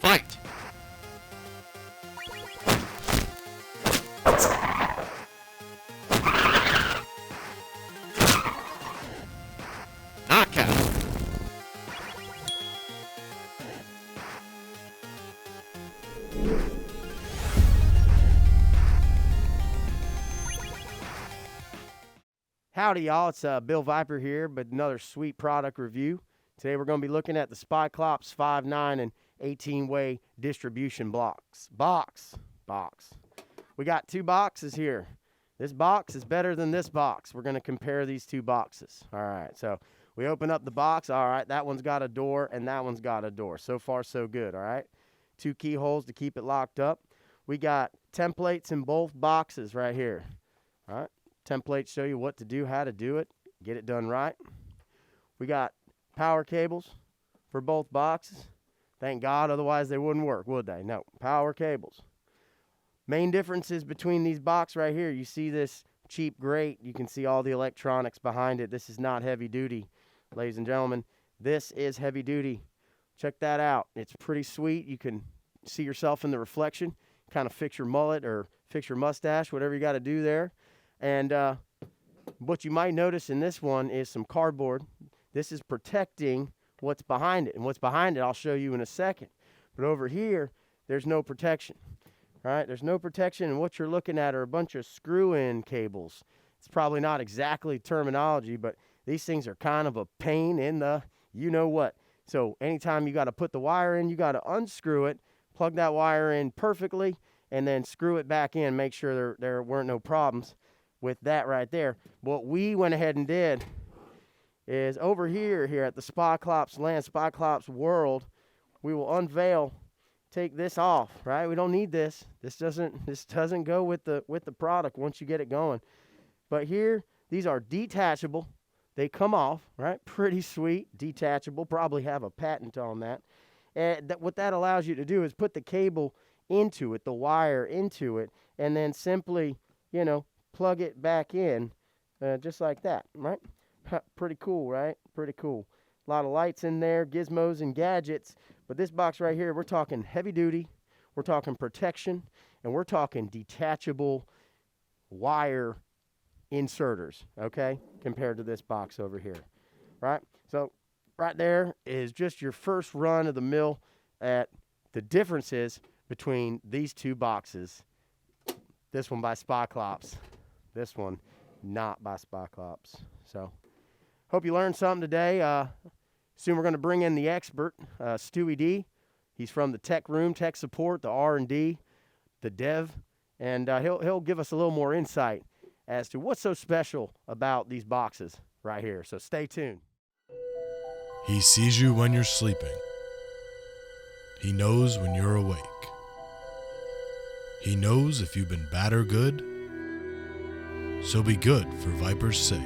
Fight! Knockout! Howdy, y'all. It's Bill Viper here, but another sweet product review. Today we're going to be looking at the SPY-DB18 5/9 and 18-way distribution box. We got two boxes here. This box is better than this box. We're going to compare these two boxes. All right, so we open up the box. All right, that one's got a door and that one's got a door. So far, so good, all right? Two keyholes to keep it locked up. We got templates in both boxes right here, all right? Templates show you what to do, how to do it, get it done right. We got power cables for both boxes. Thank God, otherwise they wouldn't work, would they? No, power cables. Main differences between these boxes right here, you see this cheap grate. You can see all the electronics behind it. This is not heavy duty, ladies and gentlemen. This is heavy duty. Check that out. It's pretty sweet. You can see yourself in the reflection, kind of fix your mullet or fix your mustache, whatever you got to do there. And what you might notice in this one is some cardboard. This is protecting what's behind it. And what's behind it, I'll show you in a second. But over here, there's no protection. All right, there's no protection. And what you're looking at are a bunch of screw-in cables. It's probably not exactly terminology, but these things are kind of a pain in the you-know-what. So anytime you got to put the wire in, you got to unscrew it, plug that wire in perfectly, and then screw it back in, make sure there weren't no problems with that right there. What we went ahead and did is over here at the SPY-DB18 land, SPY-DB18 world, we will unveil, take this off, right? We don't need this. This doesn't go with the product once you get it going. But here, these are detachable. They come off, right? Pretty sweet, detachable. Probably have a patent on that. And what that allows you to do is put the cable into it, the wire into it, and then simply, plug it back in just like that, right? Pretty cool, right? Pretty cool. A lot of lights in there, gizmos and gadgets. But this box right here, we're talking heavy duty, we're talking protection, and we're talking detachable wire inserters, okay, compared to this box over here, right? So right there is just your first run of the mill at the differences between these two boxes. This one by SPY-DB18, this one not by SPY-DB18. So hope you learned something today. Soon we're going to bring in the expert, Stewie D. He's from the tech room, tech support, the R&D, the dev, and he'll give us a little more insight as to what's so special about these boxes right here. So stay tuned. He sees you when you're sleeping. He knows when you're awake. He knows if you've been bad or good. So be good for Viper's sake.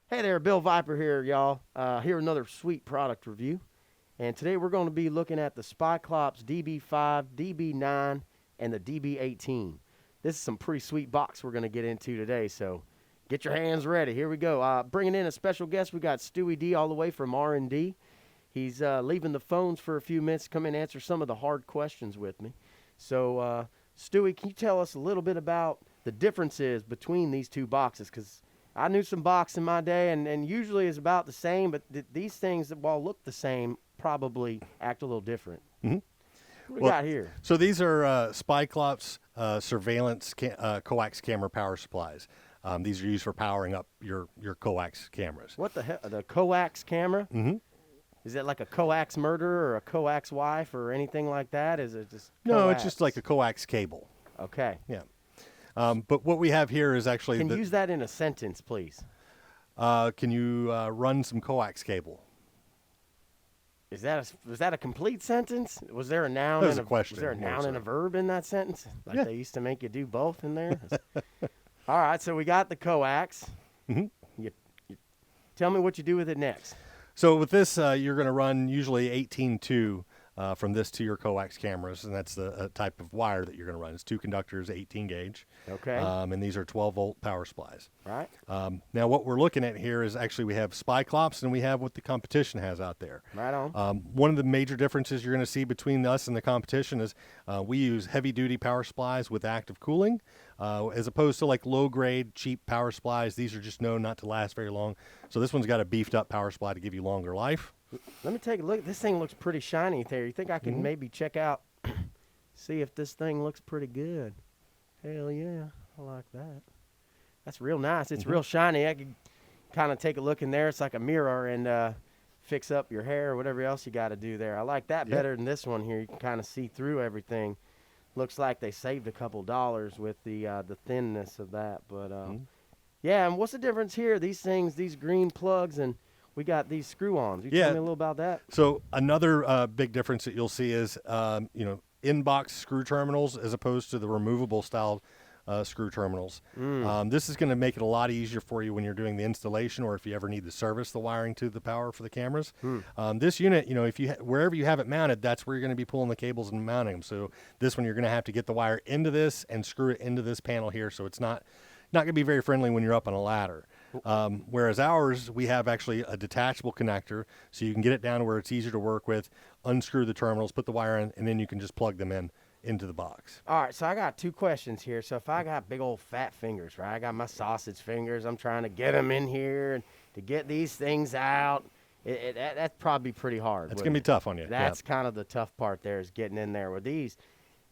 Hey there, Bill Viper here, y'all. Here another sweet product review. And today we're going to be looking at the SPY-DB18 DB5, DB9, and the DB18. This is some pretty sweet box we're going to get into today, so get your hands ready. Here we go. Bringing in a special guest, we got Stewie D all the way from R&D. He's leaving the phones for a few minutes to come in and answer some of the hard questions with me. So, Stewie, can you tell us a little bit about the differences between these two boxes? Because I knew some box in my day, and usually is about the same, but these things, while look the same, probably act a little different. Mm-hmm. What do we got here? So these are SPY-DB18 surveillance coax camera power supplies. These are used for powering up your coax cameras. What the hell? The coax camera? Mm-hmm. Is it like a coax murderer or a coax wife or anything like that? Is it just coax? No, it's just like a coax cable. Okay. Yeah. But what we have here is actually... Can you use that in a sentence, please? Can you run some coax cable? Was that a complete sentence? Was there a noun? That was a question. Was there a noun and a verb in that sentence? Like Yeah. They used to make you do both in there? All right, so we got the coax. Mm-hmm. You tell me what you do with it next. So with this, you're going to run usually 18-2 from this to your coax cameras, and that's the type of wire that you're going to run. It's 2 conductors, 18 gauge. Okay. And these are 12-volt power supplies. Right. Now, what we're looking at here is actually we have SPY-Clops and we have what the competition has out there. Right on. One of the major differences you're going to see between us and the competition is we use heavy-duty power supplies with active cooling, as opposed to like low-grade, cheap power supplies. These are just known not to last very long. So this one's got a beefed-up power supply to give you longer life. Let me take a look. This thing looks pretty shiny there. You think I can maybe check out, see if this thing looks pretty good? Hell yeah, I like that. That's real nice. It's real shiny. I could kind of take a look in there. It's like a mirror and fix up your hair or whatever else you got to do there. I like that better than this one here. You can kind of see through everything. Looks like they saved a couple dollars with the thinness of that. But yeah, and what's the difference here? These things, these green plugs, and we got these screw-ons. You tell me a little about that. So another big difference that you'll see is, in-box screw terminals as opposed to the removable style screw terminals. This is going to make it a lot easier for you when you're doing the installation or if you ever need to service the wiring to the power for the cameras. This unit, if you wherever you have it mounted, that's where you're going to be pulling the cables and mounting them. So this one, you're going to have to get the wire into this and screw it into this panel here. So it's not going to be very friendly when you're up on a ladder. Whereas ours, we have actually a detachable connector, so you can get it down to where it's easier to work with, unscrew the terminals, put the wire in, and then you can just plug them into the box. All right, so I got 2 questions here. So if I got big old fat fingers, right? I got my sausage fingers. I'm trying to get them in here and to get these things out. That's probably pretty hard. It's going to be tough on you. That's kind of the tough part there is getting in there. With these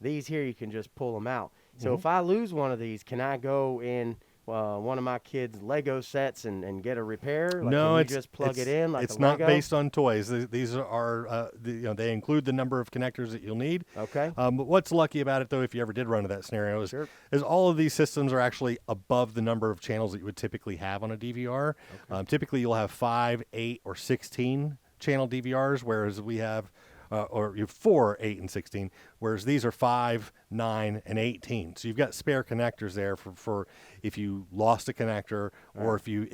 here, you can just pull them out. So if I lose one of these, can I go in one of my kids' Lego sets and get a repair? Like, no, can it's you just plug it in like it's a not Lego? based on toys. These are they include the number of connectors that you'll need. Okay. But what's lucky about it though, if you ever did run into that scenario, is all of these systems are actually above the number of channels that you would typically have on a DVR. Okay. Typically, you'll have 5, 8, or 16 channel DVRs, whereas we have. Or you have 4, 8, and 16, whereas these are 5, 9, and 18. So you've got spare connectors there for if you lost a connector, or if you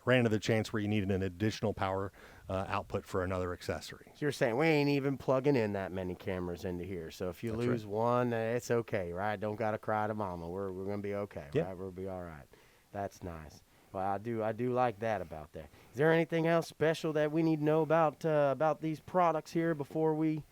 ran into the chance where you needed an additional power output for another accessory. So you're saying we ain't even plugging in that many cameras into here. So if you lose one, it's okay, right? Don't gotta cry to mama. We're gonna be okay, right? We'll be all right. That's nice. Well, I do like that about that. Is there anything else special that we need to know about these products here before we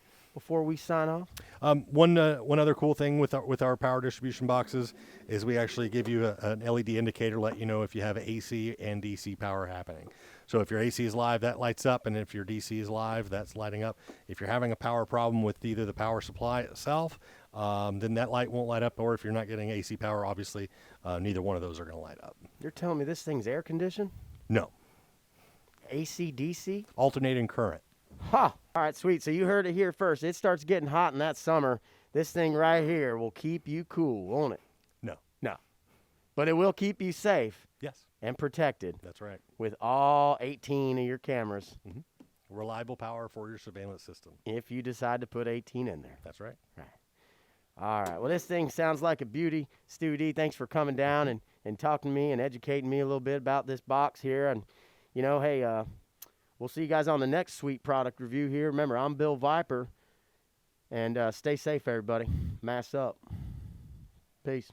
sign off? One other cool thing with our power distribution boxes is we actually give you an LED indicator, let you know if you have AC and DC power happening. So if your AC is live, that lights up, and if your DC is live, that's lighting up. If you're having a power problem with either the power supply itself, then that light won't light up, or if you're not getting AC power, obviously, neither one of those are going to light up. You're telling me this thing's air conditioned? No. AC, DC? Alternating current. Ha! All right, sweet. So you heard it here first. It starts getting hot in that summer. This thing right here will keep you cool, won't it? No. No. But it will keep you safe. Yes. And protected. That's right. With all 18 of your cameras. Reliable power for your surveillance system. If you decide to put 18 in there. That's right. Right. All right. Well, this thing sounds like a beauty. Stu D, thanks for coming down and talking to me and educating me a little bit about this box here. And, hey, we'll see you guys on the next sweet product review here. Remember, I'm Bill Viper. And stay safe, everybody. Mask up. Peace.